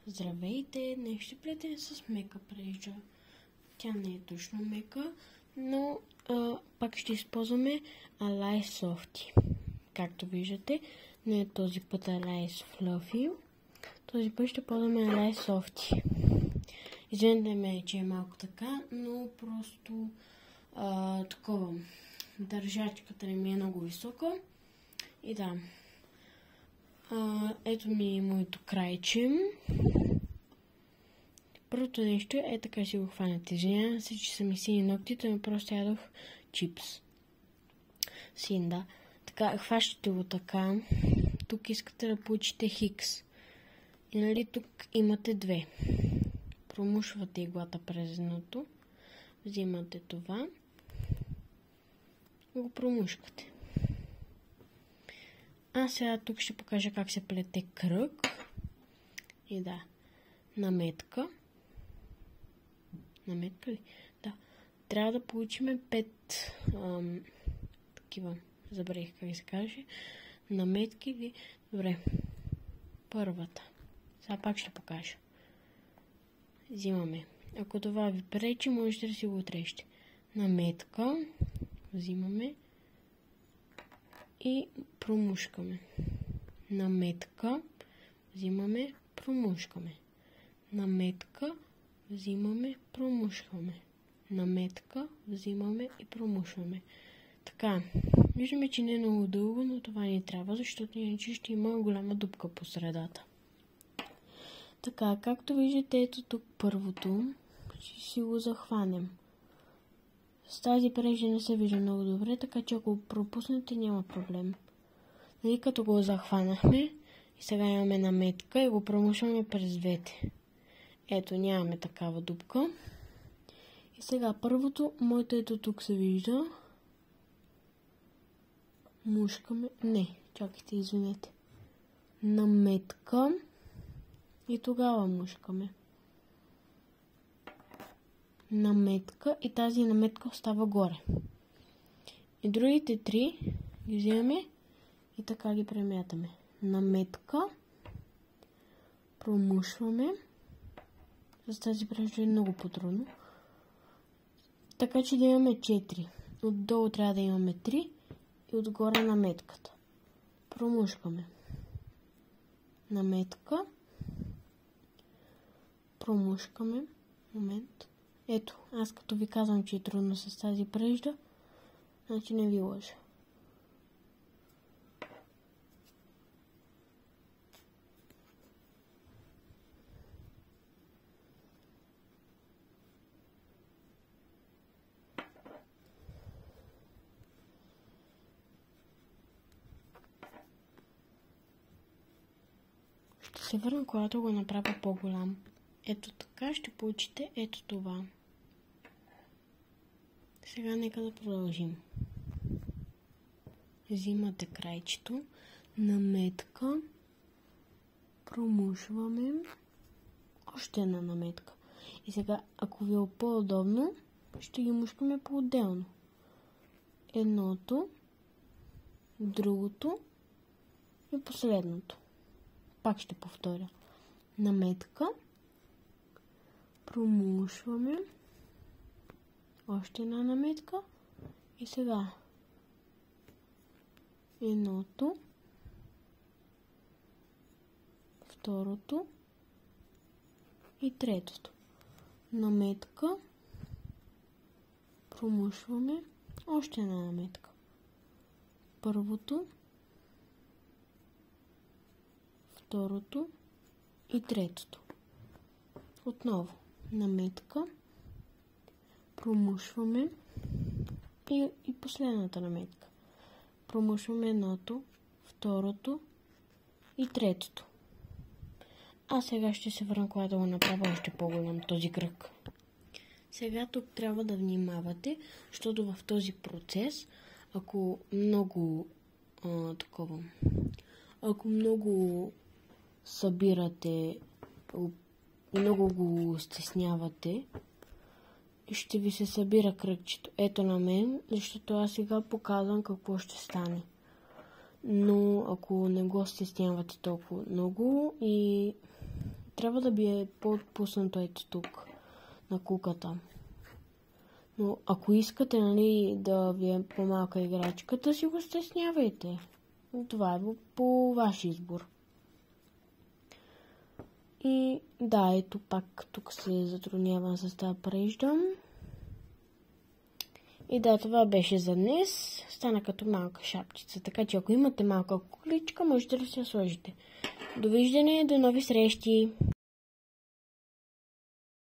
Здравейте! Днес ще плетем с мека прежда. Тя не е точно мека, но пак ще използваме Alize Softy. Както виждате, не е този път Alize Fluffy. Този път ще ползваме Alize Softy. Извинете ме, че е малко така, но просто такова. Държачката ми е много висока. И да. Ето ми моето крайче. Първото нещо е така си го хванете. Извинявам се, че са ми сини ногтите, но просто ядох чипс. Син, да. Така, хващате го така. Тук искате да получите хикс. И нали тук имате две. Промушвате иглата през едното. Взимате това. И го промушкате. А сега тук ще покажа как се плете кръг. И да. Наметка. Наметка ли? Да. Трябва да получим 5 такива. Забравих как се каже. Наметки ли? Добре. Първата. Сега пак ще покажа. Взимаме. Ако това ви пречи, можете да си го отрежете. Наметка. Взимаме. И промушкаме. Наметка. Взимаме. Промушкаме. Наметка. Взимаме. Промушваме. Наметка. Взимаме и промушваме. Така. Виждаме, че не е много дълго, но това ни трябва, защото иначе ще има голяма дупка по средата. Така, както виждате, ето тук първото. Ще си го захванем. С тази прежда не се вижда много добре, така че ако пропуснете, няма проблем. Нали, като го захванахме и сега имаме наметка и го промушваме през двете. Ето, нямаме такава дупка. И сега първото, моето ето тук се вижда. Мушкаме. Не, чакайте, извинете. Наметка. И тогава мушкаме. Наметка и тази наметка остава горе. И другите три ги взимаме и така ги премятаме. Наметка. Промушваме. С тази прежда е много по-трудно. Така че да имаме 4. Отдолу трябва да имаме 3 и отгоре наметката. Промушкаме. Наметка. Промушкаме. Момент. Ето, аз като ви казвам, че е трудно с тази прежда, значи не ви лъжа. Ще се върна, когато го направя по-голям. Ето така ще получите ето това. Сега нека да продължим. Взимате крайчето, наметка, промушваме, още една наметка. И сега, ако ви е по-удобно, ще ги мушкаме по-отделно. Едното, другото и последното. Пак ще повторя. Наметка, промушваме, още една наметка и сега едното, второто и третото. Наметка, промушваме, още една наметка. Първото, второто и третото. Отново наметка, промушваме и последната наметка. Промушваме едното, второто и третото. А сега ще се върна, когато да го направя още по-голям този кръг. Сега тук трябва да внимавате, защото в този процес, ако много ако много събирате, много го стеснявате, ще ви се събира кръгчето. Ето на мен, защото аз сега показвам какво ще стане. Но ако не го стеснявате толкова много и трябва да би е по-отпуснато ето тук на куката. Но ако искате, нали, да ви е по-малка играчката, си го стеснявайте. Това е по ваш избор. И да, ето пак тук се затруднявам с тази прежда. И да, това беше за днес. Стана като малка шапчица. Така че ако имате малка кукличка, можете да се я сложите. Довиждане, до нови срещи!